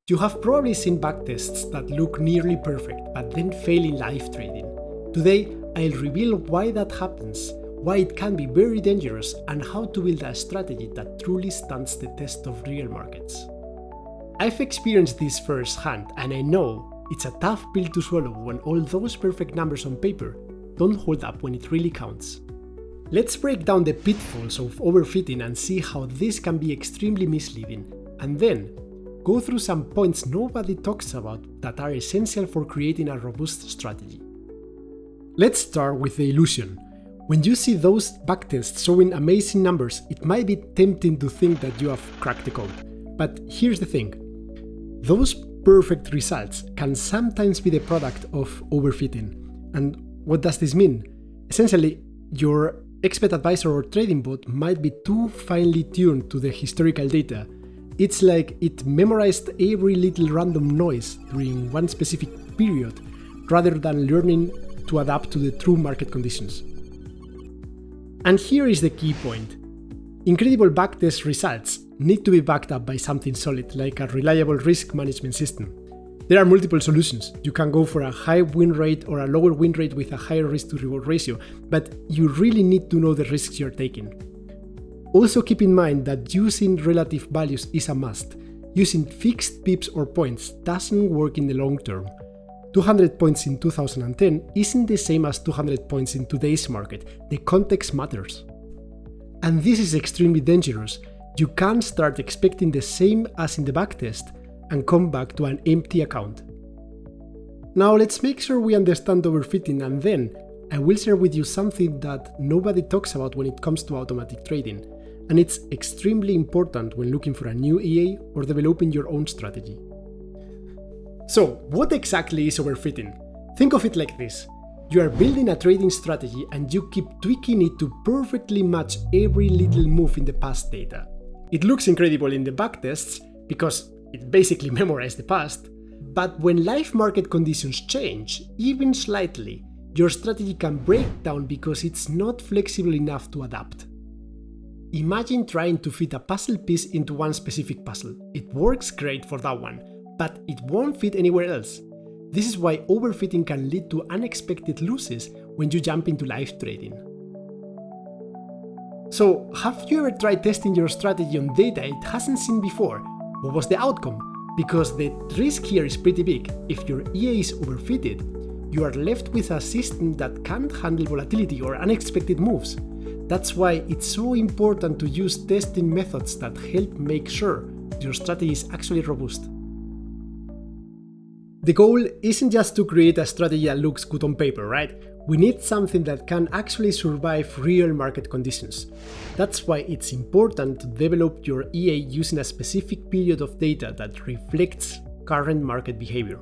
You have probably seen backtests that look nearly perfect but then fail in live trading. Today, I'll reveal why that happens, why it can be very dangerous, and how to build a strategy that truly stands the test of real markets. I've experienced this firsthand, and I know it's a tough pill to swallow when all those perfect numbers on paper don't hold up when it really counts. Let's break down the pitfalls of overfitting and see how this can be extremely misleading, and then go through some points nobody talks about that are essential for creating a robust strategy. Let's start with the illusion. When you see those backtests showing amazing numbers, it might be tempting to think that you have cracked the code. But here's the thing. Those perfect results can sometimes be the product of overfitting. And what does this mean? Essentially, your expert advisor or trading bot might be too finely tuned to the historical data. It's like it memorized every little random noise during one specific period, rather than learning to adapt to the true market conditions. And here is the key point. Incredible backtest results need to be backed up by something solid, like a reliable risk management system. There are multiple solutions. You can go for a high win rate or a lower win rate with a higher risk to reward ratio, but you really need to know the risks you're taking. Also keep in mind that using relative values is a must. Using fixed pips or points doesn't work in the long term. 200 points in 2010 isn't the same as 200 points in today's market. The context matters. And this is extremely dangerous. You can't start expecting the same as in the backtest and come back to an empty account. Now let's make sure we understand overfitting, and then I will share with you something that nobody talks about when it comes to automatic trading, and it's extremely important when looking for a new EA or developing your own strategy. So, what exactly is overfitting? Think of it like this. You are building a trading strategy and you keep tweaking it to perfectly match every little move in the past data. It looks incredible in the backtests because it basically memorized the past, but when live market conditions change, even slightly, your strategy can break down because it's not flexible enough to adapt. Imagine trying to fit a puzzle piece into one specific puzzle. It works great for that one, but it won't fit anywhere else. This is why overfitting can lead to unexpected losses when you jump into live trading. So, have you ever tried testing your strategy on data it hasn't seen before? What was the outcome? Because the risk here is pretty big. If your EA is overfitted, you are left with a system that can't handle volatility or unexpected moves. That's why it's so important to use testing methods that help make sure your strategy is actually robust. The goal isn't just to create a strategy that looks good on paper, right? We need something that can actually survive real market conditions. That's why it's important to develop your EA using a specific period of data that reflects current market behavior.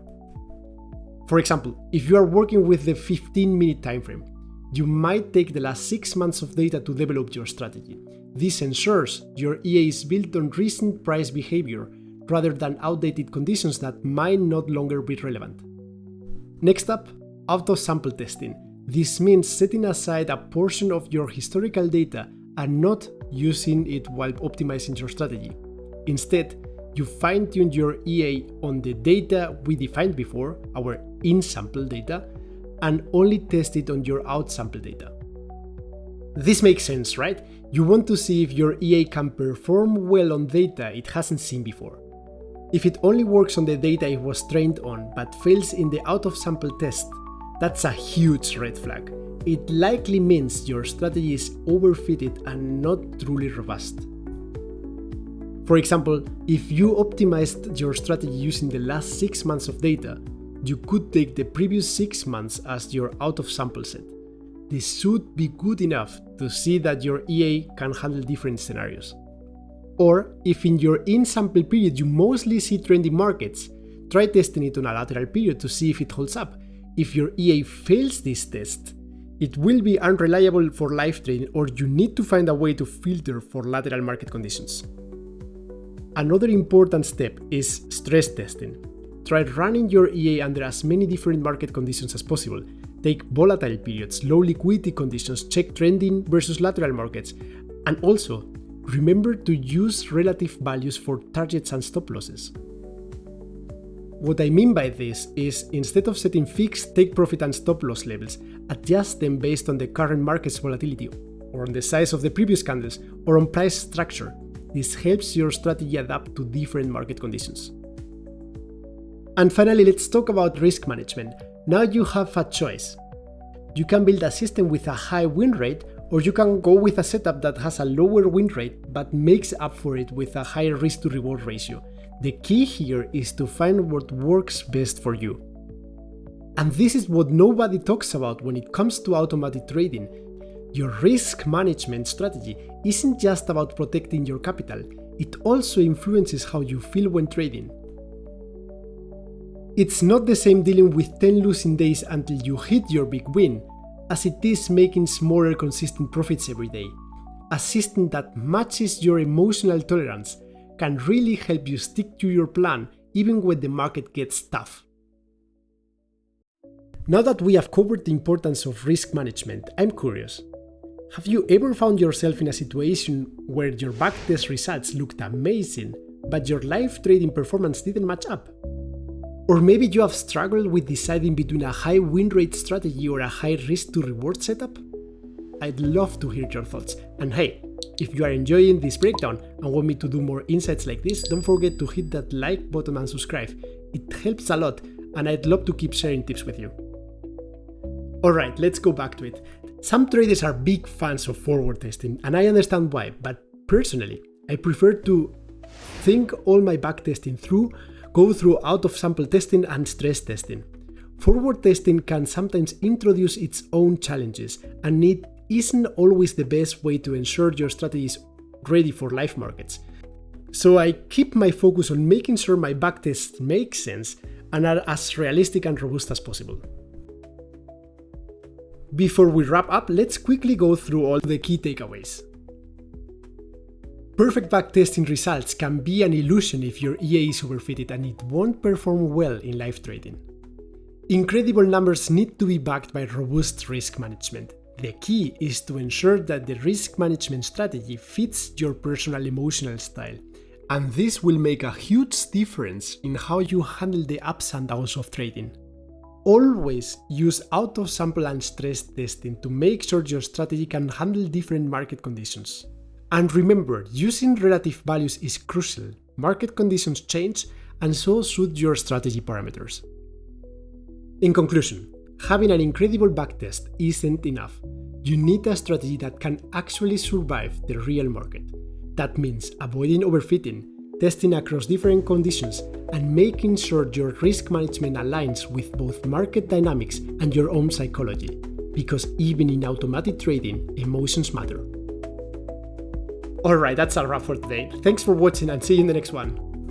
For example, if you are working with the 15-minute timeframe, you might take the last 6 months of data to develop your strategy. This ensures your EA is built on recent price behavior rather than outdated conditions that might not longer be relevant. Next up, auto-sample testing. This means setting aside a portion of your historical data and not using it while optimizing your strategy. Instead, you fine-tune your EA on the data we defined before, our in-sample data, and only test it on your out-sample data. This makes sense, right? You want to see if your EA can perform well on data it hasn't seen before. If it only works on the data it was trained on but fails in the out-of-sample test, that's a huge red flag. It likely means your strategy is overfitted and not truly robust. For example, if you optimized your strategy using the last 6 months of data, you could take the previous 6 months as your out-of-sample set. This should be good enough to see that your EA can handle different scenarios. Or, if in your in-sample period you mostly see trendy markets, try testing it on a lateral period to see if it holds up. If your EA fails this test, it will be unreliable for live trading, or you need to find a way to filter for lateral market conditions. Another important step is stress testing. Try running your EA under as many different market conditions as possible. Take volatile periods, low liquidity conditions, check trending versus lateral markets, and also remember to use relative values for targets and stop losses. What I mean by this is, instead of setting fixed take profit and stop loss levels, adjust them based on the current market's volatility, or on the size of the previous candles, or on price structure. This helps your strategy adapt to different market conditions. And finally, let's talk about risk management. Now you have a choice. You can build a system with a high win rate, or you can go with a setup that has a lower win rate but makes up for it with a higher risk to reward ratio. The key here is to find what works best for you. And this is what nobody talks about when it comes to automatic trading. Your risk management strategy isn't just about protecting your capital, it also influences how you feel when trading. It's not the same dealing with 10 losing days until you hit your big win, as it is making smaller consistent profits every day. A system that matches your emotional tolerance can really help you stick to your plan even when the market gets tough. Now that we have covered the importance of risk management, I'm curious. Have you ever found yourself in a situation where your backtest results looked amazing, but your live trading performance didn't match up? Or maybe you have struggled with deciding between a high win rate strategy or a high risk to reward setup? I'd love to hear your thoughts. And hey, if you are enjoying this breakdown and want me to do more insights like this, don't forget to hit that like button and subscribe. It helps a lot, and I'd love to keep sharing tips with you. Alright, let's go back to it. Some traders are big fans of forward testing, and I understand why, but personally, I prefer to think all my backtesting through, go through out-of-sample testing and stress testing. Forward testing can sometimes introduce its own challenges, and it isn't always the best way to ensure your strategy is ready for live markets. So I keep my focus on making sure my backtests make sense and are as realistic and robust as possible. Before we wrap up, let's quickly go through all the key takeaways. Perfect backtesting results can be an illusion if your EA is overfitted, and it won't perform well in live trading. Incredible numbers need to be backed by robust risk management. The key is to ensure that the risk management strategy fits your personal emotional style, and this will make a huge difference in how you handle the ups and downs of trading. Always use out-of-sample and stress testing to make sure your strategy can handle different market conditions. And remember, using relative values is crucial. Market conditions change, and so should your strategy parameters. In conclusion, having an incredible backtest isn't enough. You need a strategy that can actually survive the real market. That means avoiding overfitting, testing across different conditions, and making sure your risk management aligns with both market dynamics and your own psychology. Because even in automatic trading, emotions matter. Alright, that's a wrap for today. Thanks for watching, and see you in the next one.